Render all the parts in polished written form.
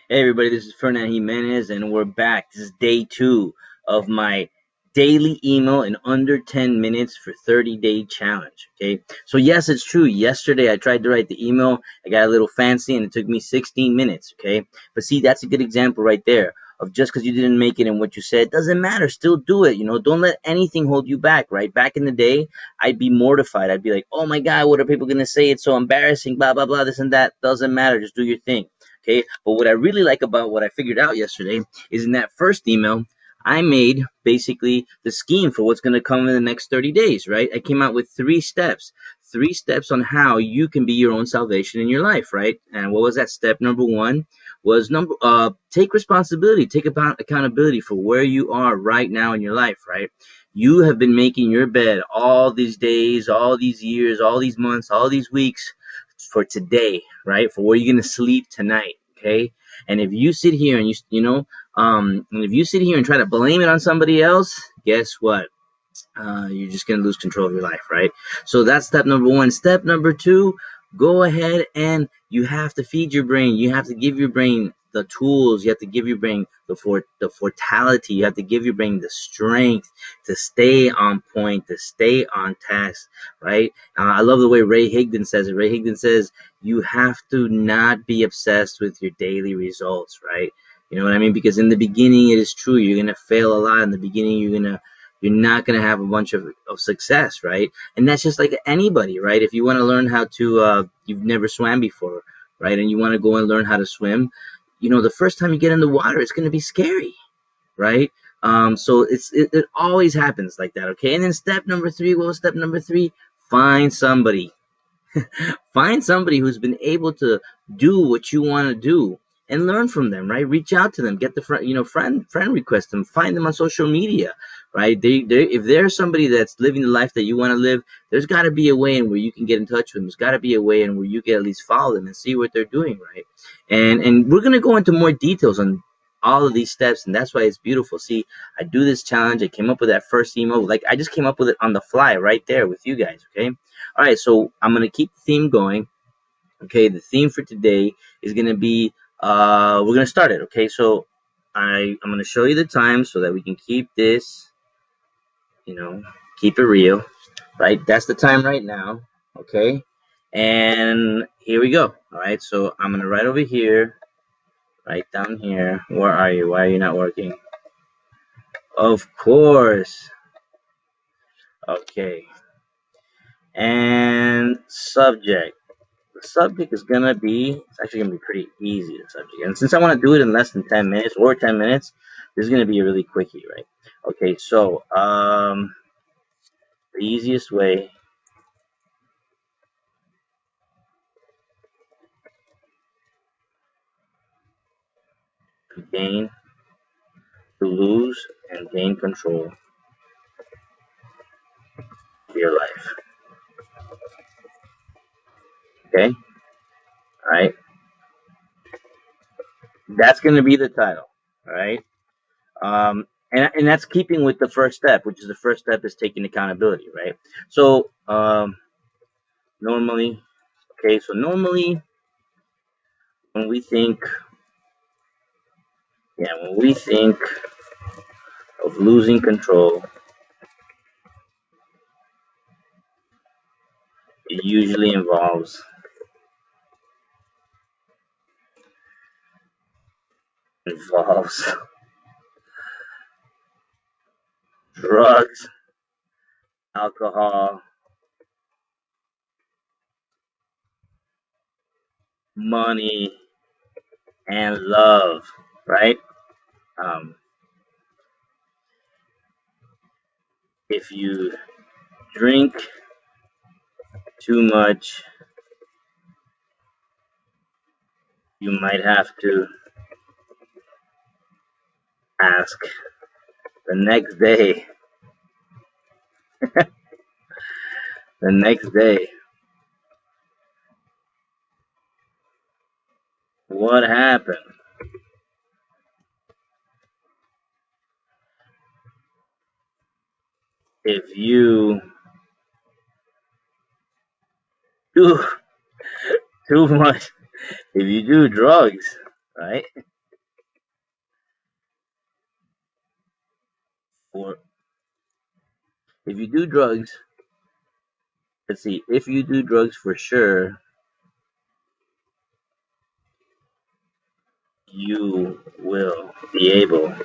Hey everybody, this is Fernan Jimenez, and we're back. This is day 2 of my daily email in under 10 minutes for 30-day challenge. Okay, so yes, it's true. Yesterday I tried to write the email, I got a little fancy, and it took me 16 minutes. Okay, but see, that's a good example right there of just because you didn't make it in what you said doesn't matter. Still do it. Don't let anything hold you back. Right? Back in the day, I'd be mortified. I'd be like, oh my God, what are people gonna say? It's so embarrassing. Blah blah blah. This and that doesn't matter. Just do your thing. Okay, but what I really like about what I figured out yesterday is in that first email, I made basically the scheme for what's going to come in the next 30 days, right? I came out with three steps on how you can be your own salvation in your life, right? And what was that? Step number one was take responsibility, take accountability for where you are right now in your life, right? You have been making your bed all these days, all these years, all these months, all these weeks for today, right? For where you're gonna sleep tonight, okay? And if you sit here and and if you sit here and try to blame it on somebody else, guess what? You're just going to lose control of your life, right? So that's step number one. Step number two, go ahead and you have to feed your brain. You have to give your brain the tools. You have to give your brain the fortality. You have to give your brain the strength to stay on point, to stay on task, right? I love the way Ray Higdon says it. Ray Higdon says you have to not be obsessed with your daily results, right? You know what I mean? Because in the beginning, it is true. You're going to fail a lot. In the beginning, you're not going to have a bunch of success, right? And that's just like anybody, right? If you want to learn how to, you've never swam before, right? And you want to go and learn how to swim, the first time you get in the water, it's going to be scary, right? So it always happens like that, okay? And then step number three, what was step number three? Find somebody. Find somebody who's been able to do what you want to do and learn from them, right? Reach out to them, get the friend request them, find them on social media, right? If there's somebody that's living the life that you want to live, there's got to be a way in where you can get in touch with them. There's got to be a way in where you can at least follow them and see what they're doing, right? And we're gonna go into more details on all of these steps, and that's why it's beautiful. See, I do this challenge. I came up with that first email, like I just came up with it on the fly right there with you guys, okay? All right, so I'm gonna keep the theme going. Okay, the theme for today is gonna be we're gonna start it. Okay, so I'm gonna show you the time so that we can keep this, keep it real, right? That's the time right now. Okay, and here we go. All right, so I'm gonna write over here, right down here. Where are you? Why are you not working? Of course. Okay, and subject. The subject is gonna be, it's actually gonna be pretty easy, the subject. And since I want to do it in less than 10 minutes or 10 minutes, this is gonna be a really quickie, right? Okay, so the easiest way to gain, to lose and gain control of your life. Okay? Alright? That's gonna be the title. Alright? And that's keeping with the first step, which is the first step is taking accountability, right? So normally, okay, so normally when we think, when we think of losing control, it usually involves drugs, alcohol, money, and love, right? Um, if you drink too much, you might have to ask the next day, the next day, what happened? If you do too much, if you do drugs, right? Or if you do drugs, let's see, if you do drugs for sure, you will be able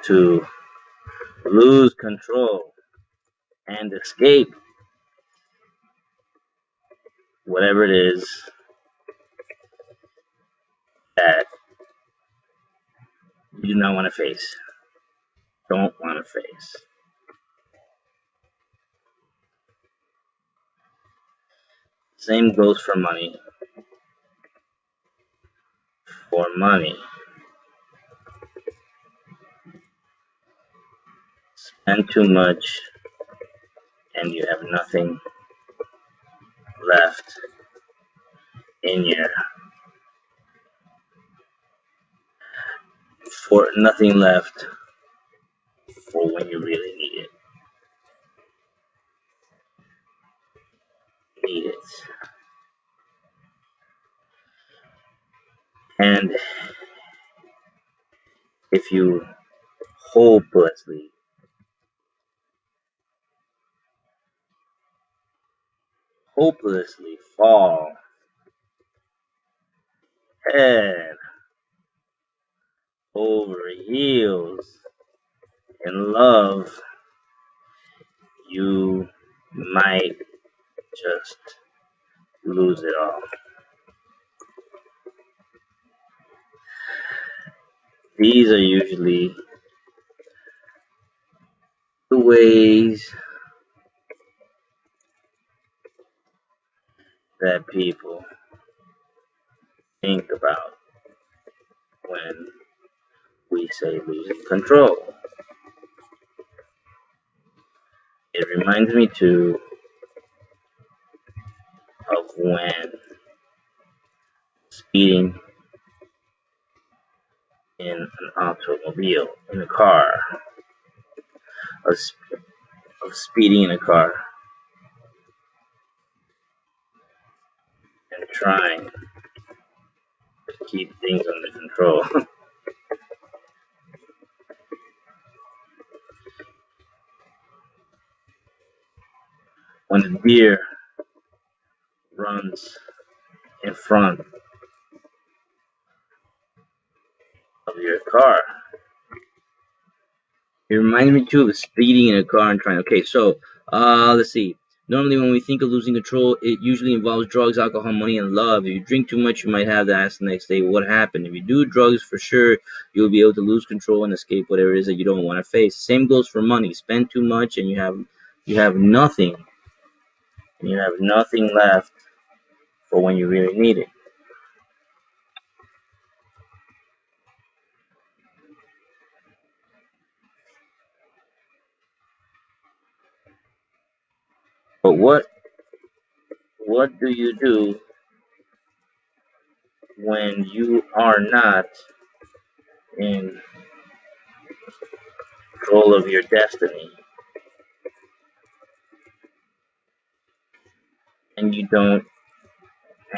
to lose control and escape whatever it is that you do not want to face, don't want to face. Same goes for money. For money, spend too much and you have nothing left in your for nothing left for when you really need it. Need it. And if you hopelessly, hopelessly fall head over heels in love, you might just lose it all. These are usually the ways that people think about when we say losing control. It reminds me too of when speeding in an automobile, in a car, of, of speeding in a car and trying to keep things under control. When a deer runs in front of your car, it reminds me too of speeding in a car and trying. Okay, so let's see. Normally, when we think of losing control, it usually involves drugs, alcohol, money, and love. If you drink too much, you might have to ask the next day what happened. If you do drugs, for sure, you'll be able to lose control and escape whatever it is that you don't want to face. Same goes for money. Spend too much, and you have nothing, and you have nothing left for when you really need it. But what do you do when you are not in control of your destiny and you don't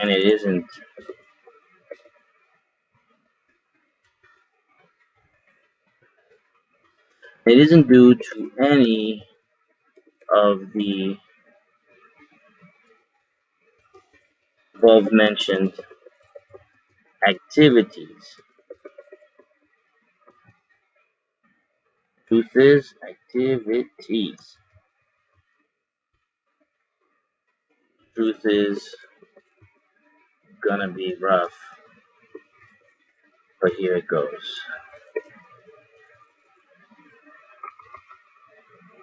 and it isn't due to any of the above mentioned activities. Truth is activities. Truth is gonna be rough, but here it goes.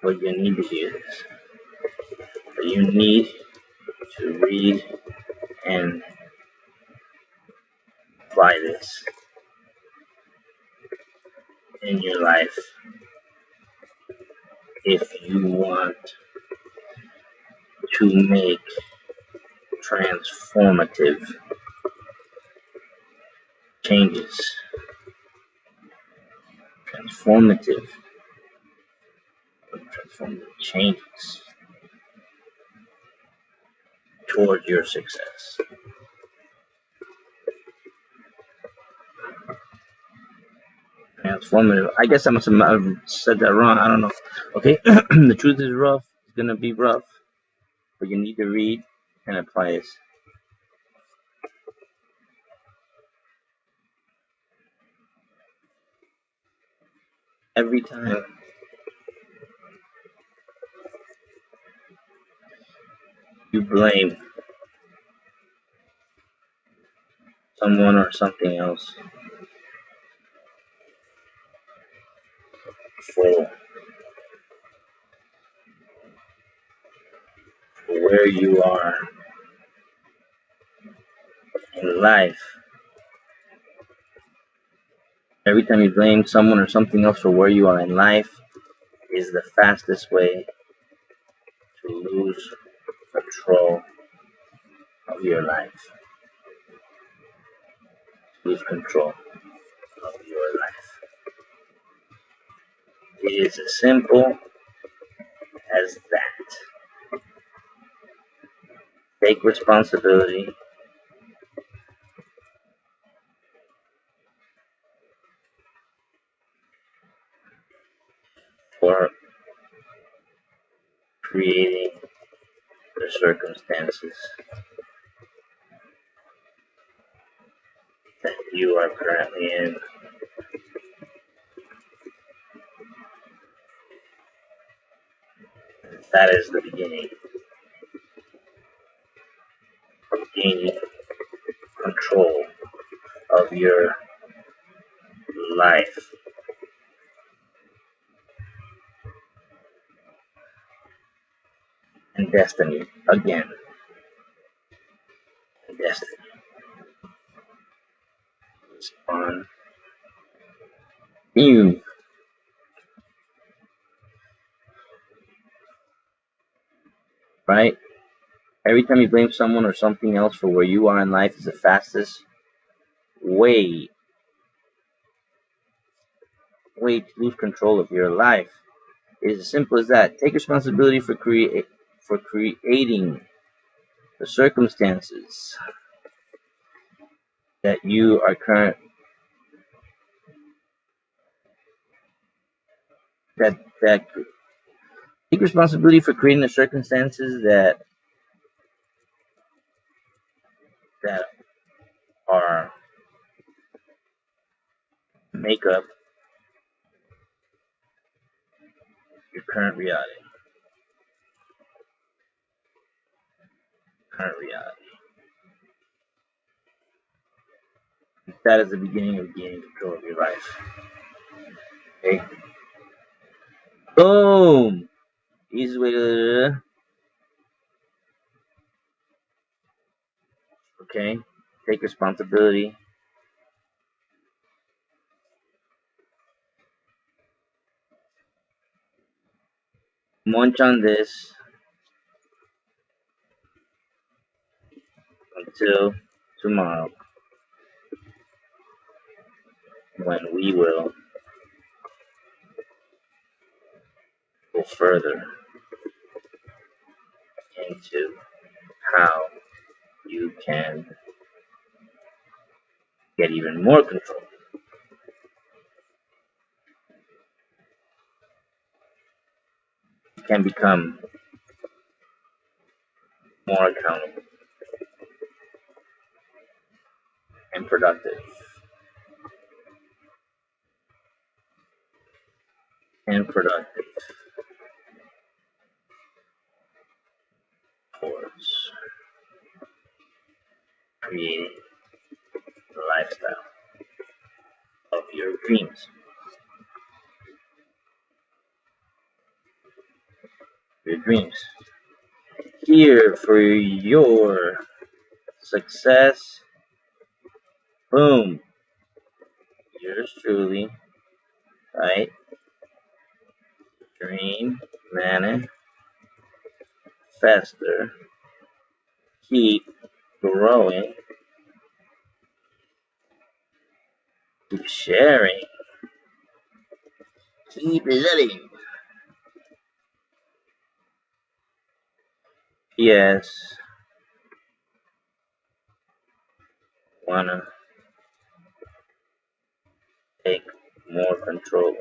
But you need to hear this. But you need to read and apply this in your life if you want to make transformative changes. Transformative changes toward your success. transformative. I guess I must have said that wrong. I don't know. Okay, the truth is rough. It's gonna be rough, but you need to read and apply it. Every time you blame someone or something else for where you are in life, every time you blame someone or something else for where you are in life, is the fastest way to lose control of your life. Lose control of your life. It is as simple as that. Take responsibility for creating the circumstances that you are currently in. That is the beginning of gaining control of your life. And destiny, again. Destiny is on you. Right? Every time you blame someone or something else for where you are in life is the fastest way to lose control of your life. It is as simple as that. Take responsibility for creating the circumstances that you are that take responsibility for creating the circumstances that are make up your current reality. That is the beginning of gaining control of your life. Okay. Boom. Easy way to. Okay. Take responsibility. Munch on this until tomorrow, when we will go further into how you can get even more control. You can become more accountable and productive. Towards creating the lifestyle of your dreams. Here for your success. Boom. Yours truly. Right? Dream manifester. Keep growing. Keep sharing. Keep living. P.S. Wanna take more control.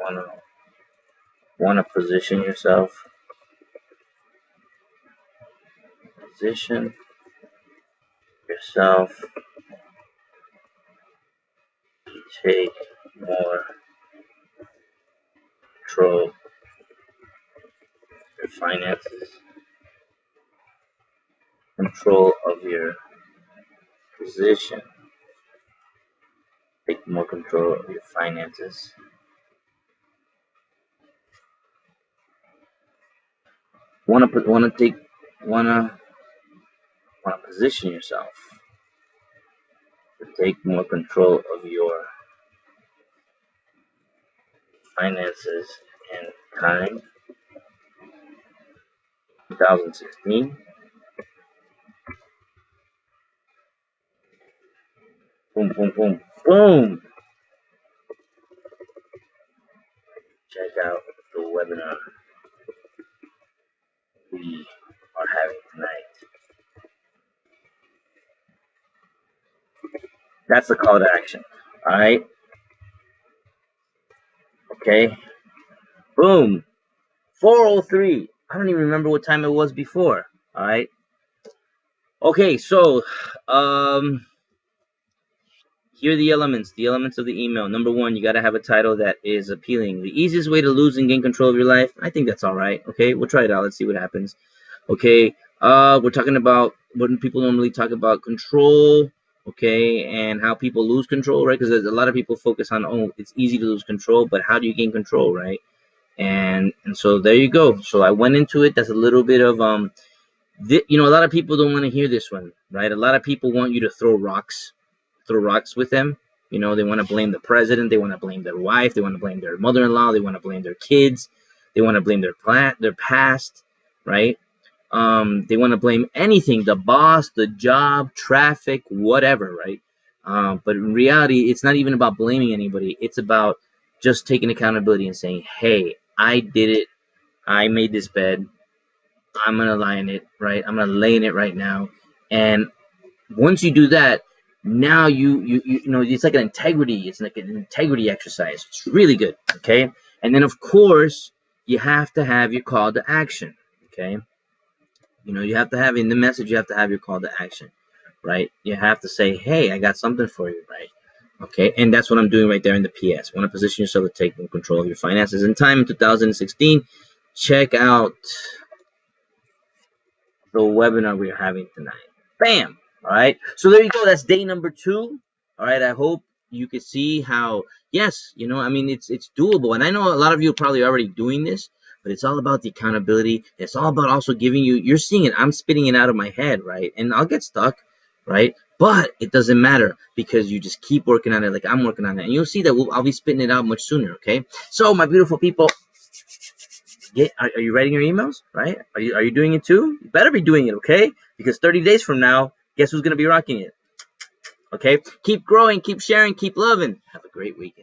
Wanna position yourself. Position yourself to take more control of your finances, control of your position, take more control of your finances. Wanna position yourself to take more control of your finances and time. 2016. Boom, boom, boom, boom. Check out the webinar we are having tonight. That's the call to action. All right. Okay. Boom. 4:03. I don't even remember what time it was before. All right. Okay. So, here are the elements of the email. Number one, you got to have a title that is appealing. The easiest way to lose and gain control of your life. I think that's all right. Okay. We'll try it out. Let's see what happens. Okay. We're talking about when people normally talk about control. Okay, and how people lose control, right? Because a lot of people focus on, oh, it's easy to lose control, but how do you gain control, right? And so there you go. So I went into it. That's a little bit of a lot of people don't want to hear this one, right? A lot of people want you to throw rocks with them. They want to blame the president, they want to blame their wife, they want to blame their mother-in-law, they want to blame their kids, they want to blame their past, right? They want to blame anything, the boss, the job, traffic, whatever, right? But in reality, it's not even about blaming anybody. It's about just taking accountability and saying, hey, I did it. I made this bed. I'm going to lie in it, right? I'm going to lay in it right now. And once you do that, now it's like an integrity. It's like an integrity exercise. It's really good, okay? And then, of course, you have to have your call to action, okay? You have to have in the message, you have to have your call to action, right? You have to say, hey, I got something for you, right? Okay, and that's what I'm doing right there in the PS. Want to position yourself to take control of your finances and time in 2016. Check out the webinar we're having tonight. Bam! All right, so there you go. That's day number 2. All right, I hope you can see how, yes, it's doable. And I know a lot of you are probably already doing this, but it's all about the accountability. It's all about also giving you're seeing it. I'm spitting it out of my head, right? And I'll get stuck, right? But it doesn't matter because you just keep working on it like I'm working on it. And you'll see that I'll be spitting it out much sooner, okay? So, my beautiful people, are you writing your emails, right? Are you doing it too? You better be doing it, okay? Because 30 days from now, guess who's going to be rocking it? Okay? Keep growing, keep sharing, keep loving. Have a great weekend.